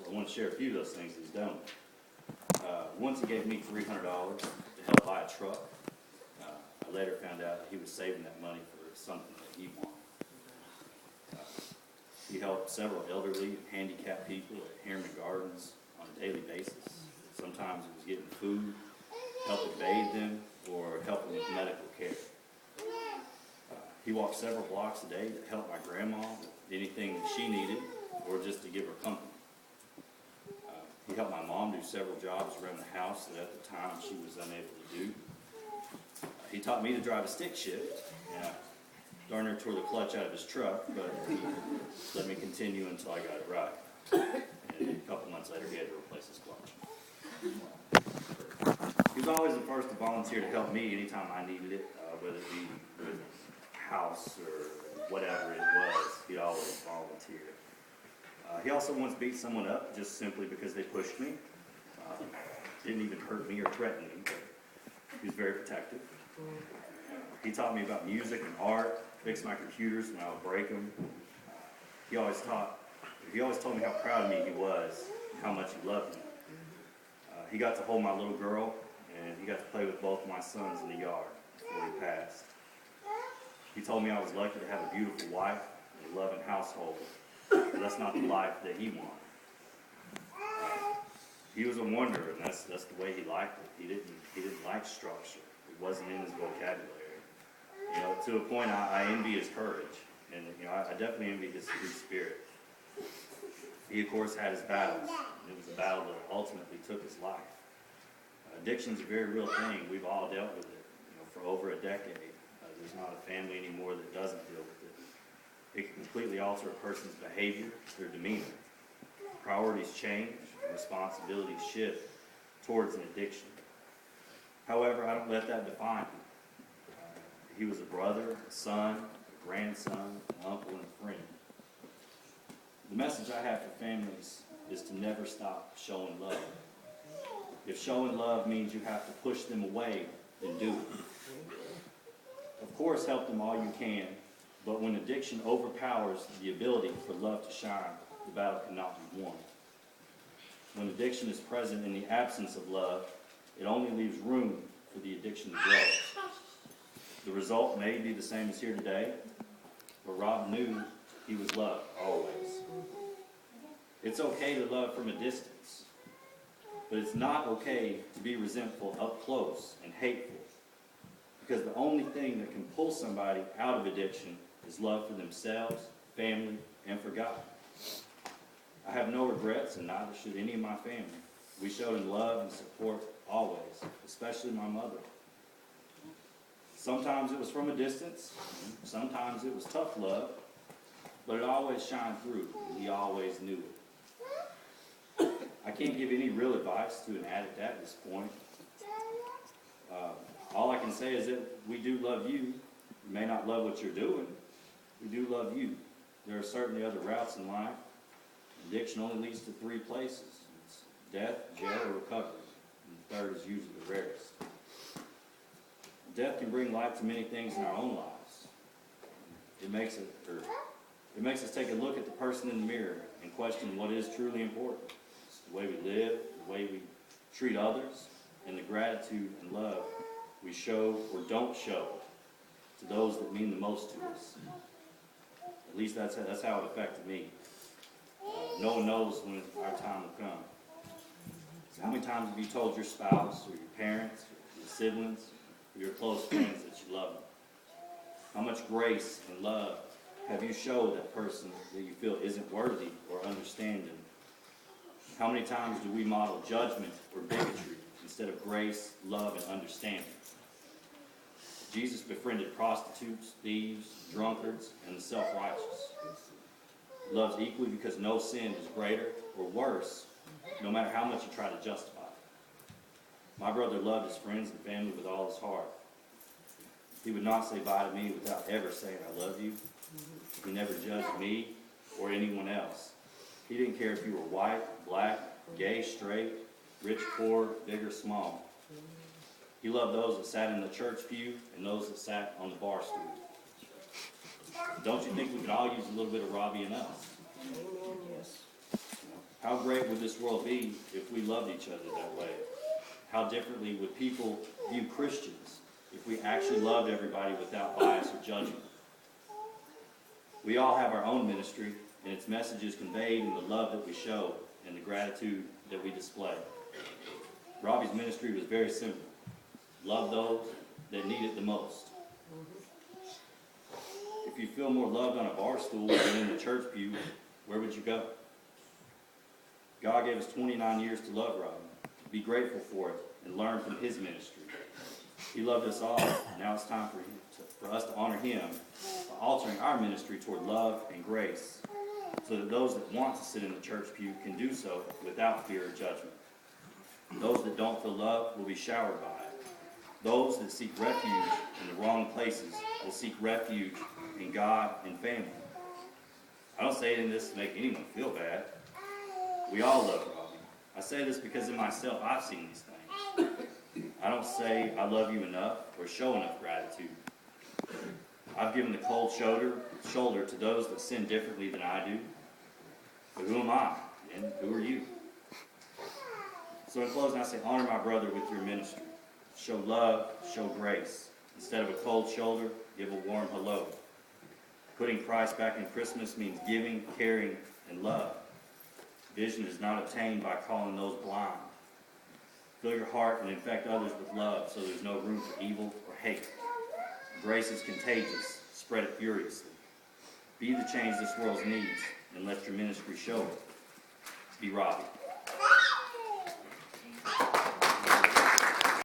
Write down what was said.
I want to share a few of those things he's done. Once he gave me $300 to help buy a truck. I later found out that he was saving that money for something that he wanted. He helped several elderly and handicapped people at Harriman Gardens on a daily basis. Sometimes it was getting food, helping bathe them, or helping with medical care. He walked several blocks a day to help my grandma with anything that she needed, or just to give her company. He helped my mom do several jobs around the house that at the time she was unable to do. He taught me to drive a stick shift. Darn near tore the clutch out of his truck, but he let me continue until I got it right. And a couple months later, he had to replace his clutch. He was always the first to volunteer to help me anytime I needed it, whether it be with a house or whatever it was. He'd always volunteer. He also once beat someone up just simply because they pushed me. Didn't even hurt me or threaten me, but he was very protective. He taught me about music and art, fixed my computers when I would break them. He always told me how proud of me he was, and how much he loved me. He got to hold my little girl, and he got to play with both my sons in the yard before he passed. He told me I was lucky to have a beautiful wife and a loving household, but that's not the life that he wanted. He was a wonder, and that's the way he liked it. He didn't like structure. It wasn't in his vocabulary. To a point, I envy his courage, and I definitely envy his spirit. He, of course, had his battles. It was a battle that ultimately took his life. Addiction's a very real thing. We've all dealt with it, for over a decade. There's not a family anymore that doesn't deal with it. It can completely alter a person's behavior, their demeanor. Priorities change, and responsibilities shift towards an addiction. However, I don't let that define me. He was a brother, a son, a grandson, an uncle, and a friend. The message I have for families is to never stop showing love. If showing love means you have to push them away, then do it. Of course, help them all you can, but when addiction overpowers the ability for love to shine, the battle cannot be won. When addiction is present in the absence of love, it only leaves room for the addiction to grow. The result may be the same as here today, but Rob knew he was loved always. It's okay to love from a distance, but it's not okay to be resentful up close and hateful, because the only thing that can pull somebody out of addiction is love for themselves, family, and for God. I have no regrets, and neither should any of my family. We showed him love and support always, especially my mother. Sometimes it was from a distance, sometimes it was tough love, but it always shined through, and he always knew it. I can't give any real advice to an addict at this point. All I can say is that we do love you. We may not love what you're doing. We do love you. There are certainly other routes in life. Addiction only leads to 3 places. It's death, jail, or recovery. And the third is usually the rarest. Death can bring light to many things in our own lives. It makes us take a look at the person in the mirror and question what is truly important. It's the way we live, the way we treat others, and the gratitude and love we show or don't show to those that mean the most to us. At least that's how it affected me. No one knows when our time will come. So how many times have you told your spouse or your parents or your siblings or your close friends that you love them? How much grace and love have you showed that person that you feel isn't worthy or understanding? How many times do we model judgment or bigotry instead of grace, love, and understanding? Jesus befriended prostitutes, thieves, drunkards, and the self-righteous. He loves equally because no sin is greater or worse, no matter how much you try to justify it. My brother loved his friends and family with all his heart. He would not say bye to me without ever saying, "I love you." He never judged me or anyone else. He didn't care if you were white, black, gay, straight, rich, poor, big, or small. He loved those that sat in the church pew and those that sat on the bar stool. Don't you think we could all use a little bit of Robbie and us? Amen, yes. How great would this world be if we loved each other that way? How differently would people view Christians if we actually loved everybody without bias or judgment? We all have our own ministry, and its message is conveyed in the love that we show and the gratitude that we display. Robbie's ministry was very simple. Love those that need it the most. If you feel more loved on a bar stool than in the church pew, where would you go? God gave us 29 years to love Robbie. Be grateful for it and learn from his ministry. He loved us all. Now it's time for us to honor him by altering our ministry toward love and grace, so that those that want to sit in the church pew can do so without fear or judgment. Those that don't feel love will be showered by it. Those that seek refuge in the wrong places will seek refuge in God and family. I don't say this to make anyone feel bad. We all love Robbie. I say this because in myself I've seen these things. I don't say I love you enough or show enough gratitude. I've given the cold shoulder to those that sin differently than I do. But who am I? And who are you? So in closing, I say honor my brother with your ministry. Show love, show grace. Instead of a cold shoulder, give a warm hello. Putting Christ back in Christmas means giving, caring, and love. Vision is not obtained by calling those blind. Fill your heart and infect others with love so there's no room for evil or hate. Grace is contagious. Spread it furiously. Be the change this world needs and let your ministry show it. Be Robbie.